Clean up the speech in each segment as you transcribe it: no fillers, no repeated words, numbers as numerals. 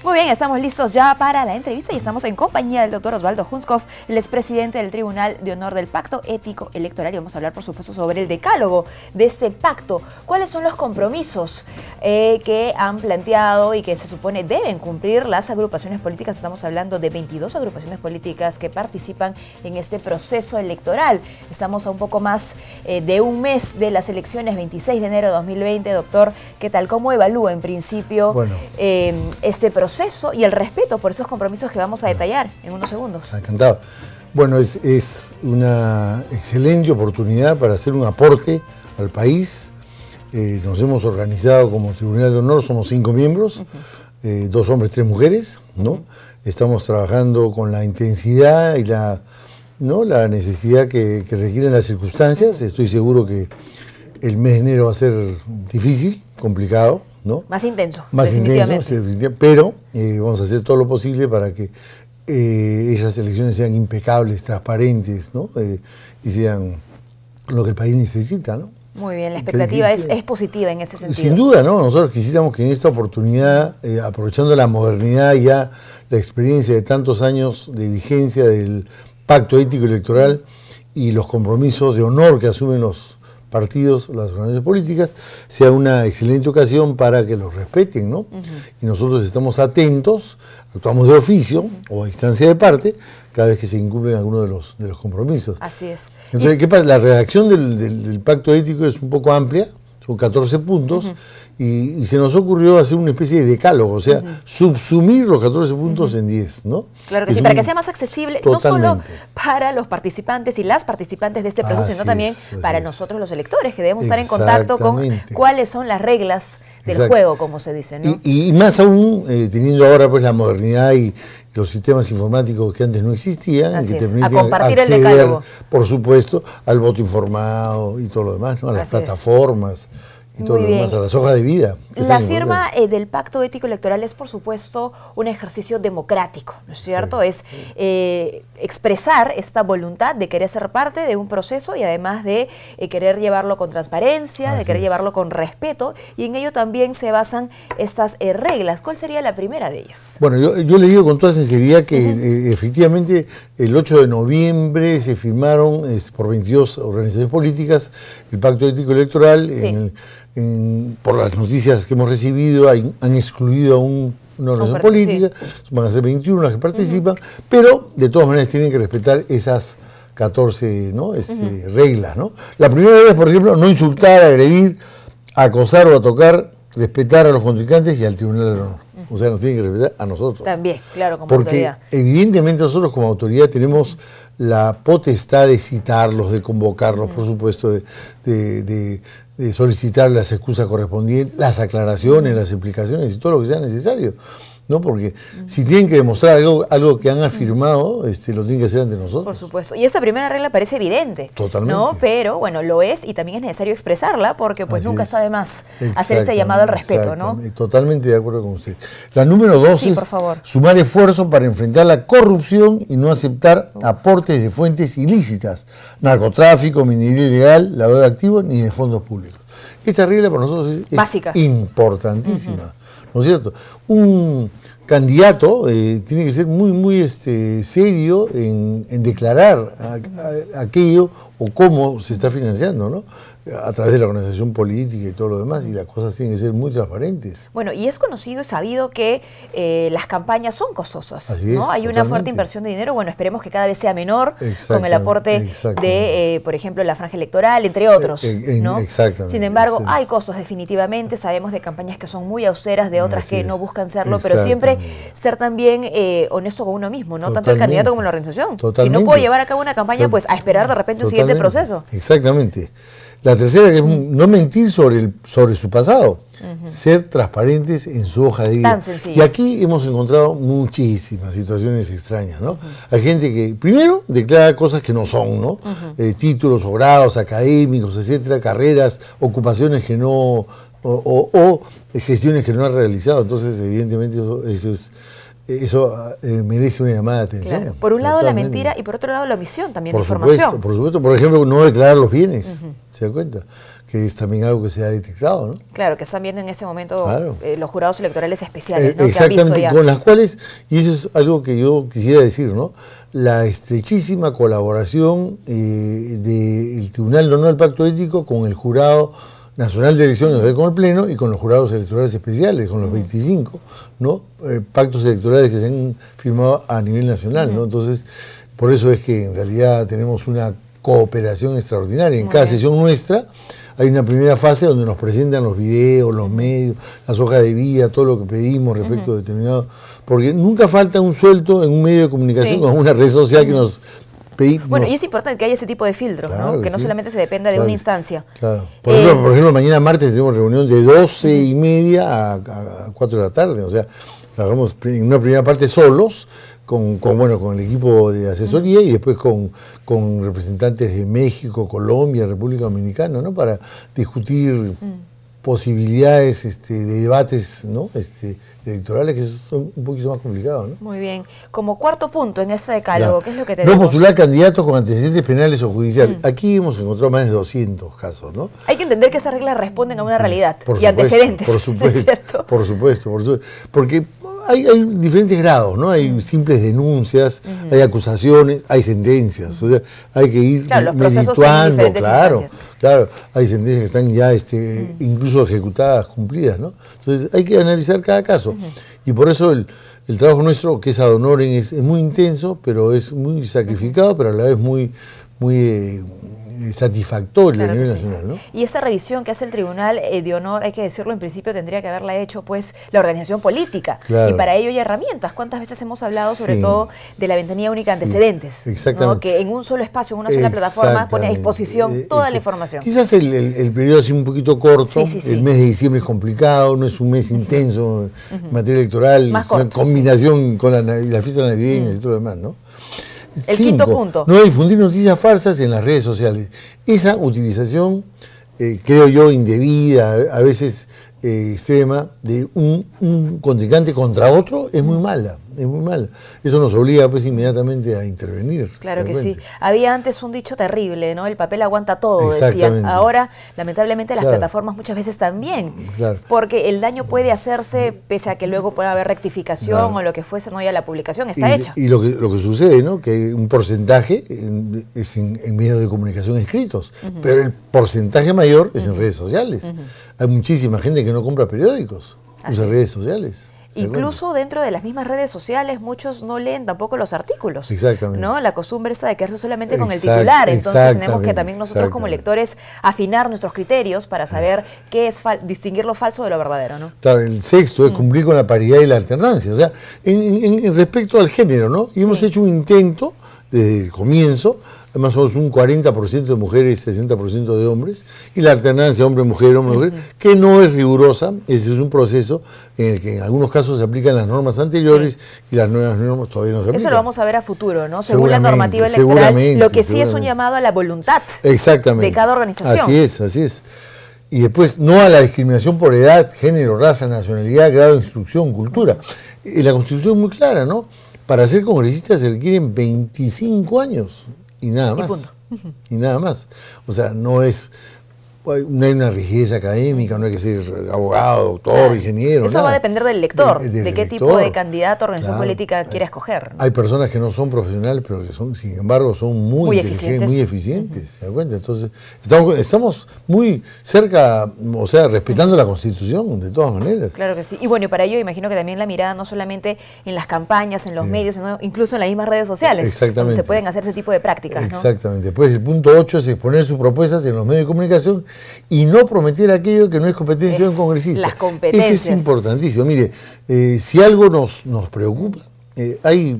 Muy bien, estamos listos ya para la entrevista y estamos en compañía del doctor Osvaldo Hunskopf, el expresidente del Tribunal de Honor del Pacto Ético Electoral, y vamos a hablar, por supuesto, sobre el decálogo de este pacto. ¿Cuáles son los compromisos que han planteado y que se supone deben cumplir las agrupaciones políticas? Estamos hablando de 22 agrupaciones políticas que participan en este proceso electoral. Estamos a un poco más de un mes de las elecciones, 26 de enero de 2020. Doctor, ¿qué tal? ¿Cómo evalúa en principio este proceso y el respeto por esos compromisos que vamos a detallar en unos segundos? Encantado. Bueno, es una excelente oportunidad para hacer un aporte al país. Nos hemos organizado como Tribunal de Honor, somos 5 miembros, 2 hombres, 3 mujeres, ¿no? Estamos trabajando con la intensidad y la necesidad que requieren las circunstancias. Estoy seguro que el mes de enero va a ser difícil, complicado, ¿no? Más intenso. Más intenso, sí, pero vamos a hacer todo lo posible para que esas elecciones sean impecables, transparentes, ¿no? Y sean lo que el país necesita, ¿no? Muy bien, la expectativa es positiva en ese sentido. Sin duda, ¿no? Nosotros quisiéramos que en esta oportunidad, aprovechando la modernidad y ya la experiencia de tantos años de vigencia del Pacto Ético Electoral y los compromisos de honor que asumen los partidos, las organizaciones políticas, sea una excelente ocasión para que los respeten, ¿no? Y nosotros estamos atentos, actuamos de oficio o a instancia de parte cada vez que se incumplen algunos de los compromisos. Así es. Entonces, ¿qué pasa? La redacción del pacto ético es un poco amplia, son 14 puntos, y se nos ocurrió hacer una especie de decálogo, o sea, subsumir los 14 puntos en 10, ¿no? Claro que sí, para que sea más accesible, no solo para los participantes y las participantes de este proceso, sino también para nosotros los electores, que debemos estar en contacto con cuáles son las reglas del juego, como se dice, ¿no? Y más aún, teniendo ahora pues la modernidad y los sistemas informáticos que antes no existían, que te permiten acceder, por supuesto, al voto informado y todo lo demás, ¿no? A las plataformas y todo lo demás, a las hojas de vida. La firma del Pacto Ético Electoral es, por supuesto, un ejercicio democrático, ¿no es cierto? Es expresar esta voluntad de querer ser parte de un proceso y además de querer llevarlo con transparencia, de querer llevarlo con respeto, y en ello también se basan estas reglas. ¿Cuál sería la primera de ellas? Bueno, yo le digo con toda sinceridad que efectivamente el 8 de noviembre se firmaron por 22 organizaciones políticas el Pacto Ético Electoral. Por las noticias que hemos recibido, han excluido a una organización política, van a ser 21 las que participan, pero de todas maneras tienen que respetar esas 14 reglas, ¿no? La primera regla es, por ejemplo, no insultar, agredir, acosar o a tocar, respetar a los contrincantes y al Tribunal de Honor. O sea, nos tienen que respetar a nosotros. También, claro, como autoridad. Porque evidentemente nosotros como autoridad tenemos la potestad de citarlos, de convocarlos, por supuesto, de solicitar las excusas correspondientes, las aclaraciones, las explicaciones y todo lo que sea necesario, ¿no? Porque si tienen que demostrar algo que han afirmado, lo tienen que hacer ante nosotros. Por supuesto. Y esta primera regla parece evidente. Totalmente. ¿No? Pero, bueno, lo es y también es necesario expresarla porque pues nunca sabe más hacer este llamado al respeto, ¿no? Totalmente de acuerdo con usted. La número 2 es sumar esfuerzos para enfrentar la corrupción y no aceptar aportes de fuentes ilícitas, narcotráfico, minería ilegal, lavado de activos ni de fondos públicos. Esta regla para nosotros es importantísima, ¿no es cierto? Un candidato tiene que ser muy serio en declarar aquello o cómo se está financiando, ¿no? A través de la organización política y todo lo demás, y las cosas tienen que ser muy transparentes. Bueno, y es conocido y sabido que las campañas son costosas, ¿no? Hay una fuerte inversión de dinero, bueno, esperemos que cada vez sea menor, con el aporte de, por ejemplo, la franja electoral, entre otros, ¿no? Sin embargo, hay costos definitivamente, sabemos de campañas que son muy austeras, de otras que no buscan serlo, pero siempre ser también honesto con uno mismo, ¿no? Tanto el candidato como la organización. Si no puedo llevar a cabo una campaña, pues a esperar de repente un siguiente proceso. Exactamente. La tercera, que es no mentir sobre su pasado, ser transparentes en su hoja de vida. Y aquí hemos encontrado muchísimas situaciones extrañas, ¿no? Hay gente que, primero, declara cosas que no son, ¿no? Títulos o grados académicos, etcétera, carreras, ocupaciones que no, o gestiones que no han realizado. Entonces, evidentemente, eso merece una llamada de atención. Claro. Por un lado la mentira y por otro lado la omisión también de información. Por supuesto, por ejemplo, no declarar los bienes, ¿se da cuenta? que es también algo que se ha detectado, ¿no? Claro, que están viendo en ese momento claro. Los jurados electorales especiales, ¿no? Exactamente, con las cuales, y eso es algo que yo quisiera decir, ¿no? La estrechísima colaboración del Tribunal de Honor del Pacto Ético con el Jurado Nacional de Elecciones, con el Pleno, y con los jurados electorales especiales, con los 25, ¿no? Pactos electorales que se han firmado a nivel nacional, ¿no? Entonces, por eso es que en realidad tenemos una cooperación extraordinaria. En cada sesión nuestra hay una primera fase donde nos presentan los videos, los medios, las hojas de vida, todo lo que pedimos respecto a determinado... Porque nunca falta un suelto en un medio de comunicación o en una red social que nos pedimos. Bueno, y es importante que haya ese tipo de filtros, claro, ¿no? Que no solamente se dependa de una instancia. Claro. Por ejemplo, mañana martes tenemos reunión de 12:30 a 4 de la tarde. O sea, trabajamos en una primera parte solos, con el equipo de asesoría y después con representantes de México, Colombia, República Dominicana, ¿no? Para discutir posibilidades de debates, ¿no? Electorales, que son un poquito más complicados, ¿no? Muy bien. Como cuarto punto en ese decálogo, ¿qué es lo que tenemos? No postular candidatos con antecedentes penales o judiciales. Aquí hemos encontrado más de 200 casos, ¿no? Hay que entender que esas reglas responden a una realidad y antecedentes. Por supuesto, por supuesto. Porque hay diferentes grados, ¿no? Hay simples denuncias, hay acusaciones, hay sentencias. O sea, hay que ir medituando, claro, hay sentencias que están ya incluso ejecutadas, cumplidas, ¿no? Entonces hay que analizar cada caso. Y por eso el trabajo nuestro, que es ad honorem, es muy intenso, pero es muy sacrificado, pero a la vez muy satisfactorio a nivel nacional, ¿no? Y esa revisión que hace el Tribunal de Honor, hay que decirlo, en principio tendría que haberla hecho pues la organización política. Claro. Y para ello hay herramientas. ¿Cuántas veces hemos hablado sobre todo de la ventanilla única de antecedentes? Exactamente. ¿No? Que en un solo espacio, en una sola plataforma, pone a disposición toda la información. Quizás el periodo es un poquito corto, el mes de diciembre es complicado, no es un mes intenso en materia electoral, es una combinación con la fiesta navideña y todo lo demás, ¿no? El quinto punto. No difundir noticias falsas en las redes sociales. Esa utilización, creo yo, indebida, a veces extrema, de un contrincante contra otro, es muy mala. Es muy mal. Eso nos obliga pues inmediatamente a intervenir. Claro que sí. Había antes un dicho terrible, ¿no? El papel aguanta todo, decían. Ahora, lamentablemente, las plataformas muchas veces también. Porque el daño puede hacerse pese a que luego pueda haber rectificación o lo que fuese, no, ya la publicación está hecha. Y lo que sucede, ¿no? Que un porcentaje es en medios de comunicación escritos, pero el porcentaje mayor es en redes sociales. Hay muchísima gente que no compra periódicos, usa redes sociales. Incluso dentro de las mismas redes sociales muchos no leen tampoco los artículos. Exactamente. ¿No? La costumbre está de quedarse solamente con el titular. Entonces tenemos que también nosotros como lectores afinar nuestros criterios para saber qué es distinguir lo falso de lo verdadero, ¿no? Claro, el sexto es cumplir con la paridad y la alternancia. O sea, en respecto al género, ¿no? Y hemos hecho un intento desde el comienzo, más o menos un 40% de mujeres, 60% de hombres, y la alternancia hombre-mujer, hombre-mujer, que no es rigurosa. Ese es un proceso en el que en algunos casos se aplican las normas anteriores y las nuevas normas todavía no se aplican. Eso lo vamos a ver a futuro, ¿no? Según la normativa electoral, lo que sí es un llamado a la voluntad de cada organización. Así es. Y después, no a la discriminación por edad, género, raza, nacionalidad, grado de instrucción, cultura. La Constitución es muy clara, ¿no? Para ser congresista se requieren 25 años. Y nada más. Y nada más. O sea, no hay una rigidez académica, no hay que ser abogado, doctor, ingeniero. Eso va a depender del lector, de qué tipo de candidato o organización política quiere escoger, ¿no? Hay personas que no son profesionales, pero que son, sin embargo, son muy inteligentes, muy eficientes. ¿Se da cuenta? Entonces, estamos muy cerca, o sea, respetando la Constitución, de todas maneras. Claro que sí. Y bueno, y para ello imagino que también la mirada no solamente en las campañas, en los medios, sino incluso en las mismas redes sociales. Exactamente. Donde se pueden hacer ese tipo de prácticas, ¿no? Exactamente. Después, el punto 8 es exponer sus propuestas en los medios de comunicación y no prometer aquello que no es competencia de un congresista. Las competencias. Eso es importantísimo. Mire, si algo nos preocupa, hay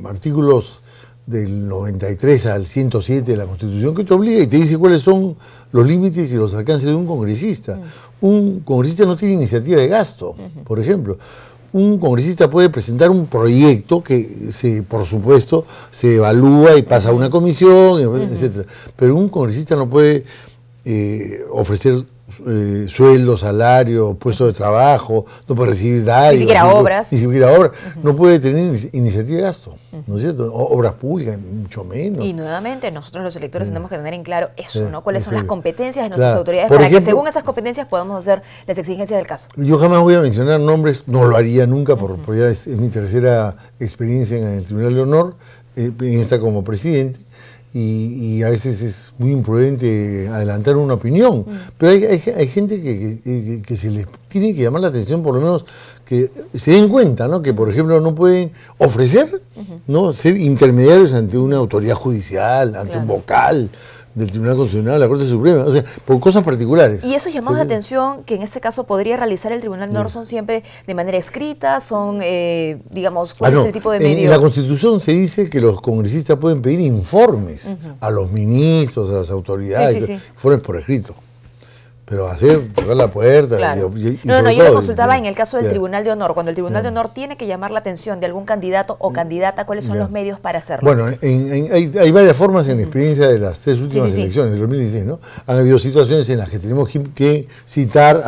artículos del 93 al 107 de la Constitución que te obliga y te dice cuáles son los límites y los alcances de un congresista. Un congresista no tiene iniciativa de gasto, por ejemplo. Un congresista puede presentar un proyecto que, por supuesto, se evalúa y pasa a una comisión, etcétera. Pero un congresista no puede ofrecer sueldo, salario, puesto de trabajo, no puede recibir dádivas. Ni siquiera obras. Ni siquiera obras. No puede tener iniciativa de gasto, ¿no es cierto? Obras públicas, mucho menos. Y nuevamente, nosotros los electores tenemos que tener en claro eso, ¿no? ¿Cuáles son las competencias de nuestras autoridades para que según esas competencias podamos hacer las exigencias del caso? Yo jamás voy a mencionar nombres, no lo haría nunca, porque ya es mi tercera experiencia en el Tribunal de Honor, en esta como presidente. Y a veces es muy imprudente adelantar una opinión, pero hay gente que se les tiene que llamar la atención, por lo menos que se den cuenta, ¿no? Que por ejemplo no pueden ofrecer, ¿no? Ser intermediarios ante una autoridad judicial, ante un vocal del Tribunal Constitucional, la Corte Suprema, o sea, por cosas particulares. Y esos llamados de atención que en este caso podría realizar el Tribunal de Honor son siempre de manera escrita, son, digamos, ¿cuál es el tipo de medio? En la Constitución se dice que los congresistas pueden pedir informes a los ministros, a las autoridades, informes por escrito. Pero tocar la puerta... Claro. Yo lo consultaba en el caso del Tribunal de Honor. Cuando el Tribunal de Honor tiene que llamar la atención de algún candidato o candidata, ¿cuáles son los medios para hacerlo? Bueno, hay varias formas en la experiencia de las tres últimas elecciones, del 2016, ¿no? Han habido situaciones en las que tenemos que citar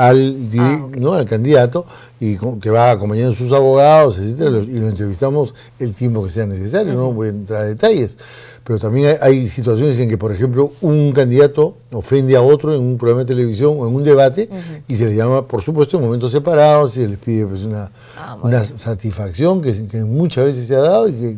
¿no? al candidato y que va acompañando sus abogados, etcétera, y lo entrevistamos el tiempo que sea necesario, no voy a entrar a detalles. Pero también hay situaciones en que, por ejemplo, un candidato ofende a otro en un programa de televisión o en un debate y se le llama, por supuesto, en momentos separados, se les pide pues, una satisfacción que muchas veces se ha dado y que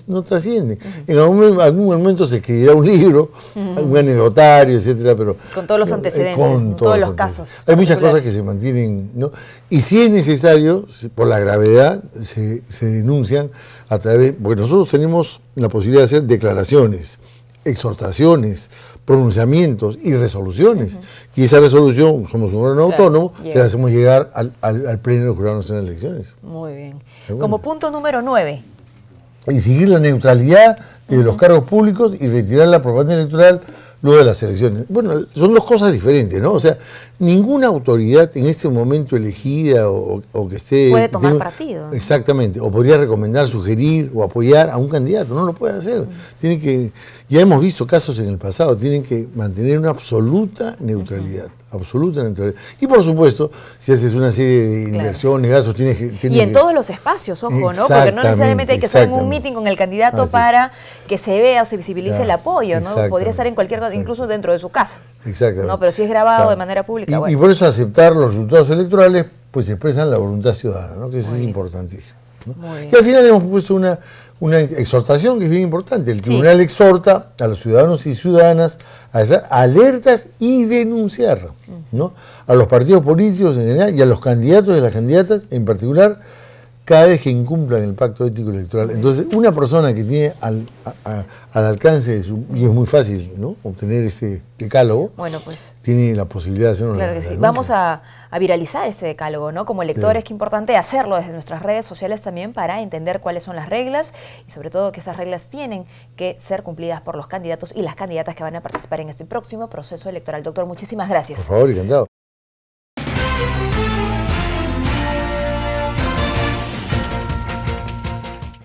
no trasciende. En algún momento se escribirá un libro, un anecdotario, etcétera, pero... Con todos los antecedentes, con todos los casos. Hay muchas cosas que se mantienen, ¿no? Y si es necesario, por la gravedad, se denuncian a través... Porque nosotros tenemos la posibilidad de hacer declaraciones, exhortaciones, pronunciamientos y resoluciones. Y esa resolución, somos un órgano autónomo, se la hacemos llegar al Pleno del Jurado Nacional de Elecciones. Muy bien. Como punto número 9. Exigir la neutralidad de los cargos públicos y retirar la propaganda electoral luego de las elecciones. Bueno, son dos cosas diferentes, ¿no? O sea, ninguna autoridad en este momento elegida o que esté... Puede tomar partido. Exactamente, o podría recomendar, sugerir o apoyar a un candidato, no lo puede hacer. Tiene que, ya hemos visto casos en el pasado, tienen que mantener una absoluta neutralidad, absoluta neutralidad. Y por supuesto, si haces una serie de inversiones, gastos, tienes que... Y en todos los espacios, ojo, ¿no? Porque no necesariamente hay que estar en un meeting con el candidato para que se vea o se visibilice el apoyo, ¿no? Podría estar en cualquier cosa, incluso dentro de su casa. Exactamente. No, pero si es grabado de manera pública. Y por eso aceptar los resultados electorales, pues expresan la voluntad ciudadana, ¿no? Que eso es importantísimo, ¿no? Y al final hemos puesto una exhortación que es bien importante. El tribunal exhorta a los ciudadanos y ciudadanas a estar alertas y denunciar, ¿no? A los partidos políticos en general y a los candidatos y a las candidatas en particular, cada vez que incumplan el pacto ético electoral. Entonces, una persona que tiene al alcance de y es muy fácil, ¿no? Obtener ese decálogo, bueno, pues, tiene la posibilidad de hacer una claro que sí. Vamos a viralizar ese decálogo, ¿no? Como electores, que es importante hacerlo desde nuestras redes sociales también para entender cuáles son las reglas y sobre todo que esas reglas tienen que ser cumplidas por los candidatos y las candidatas que van a participar en este próximo proceso electoral. Doctor, muchísimas gracias. Por favor, encantado.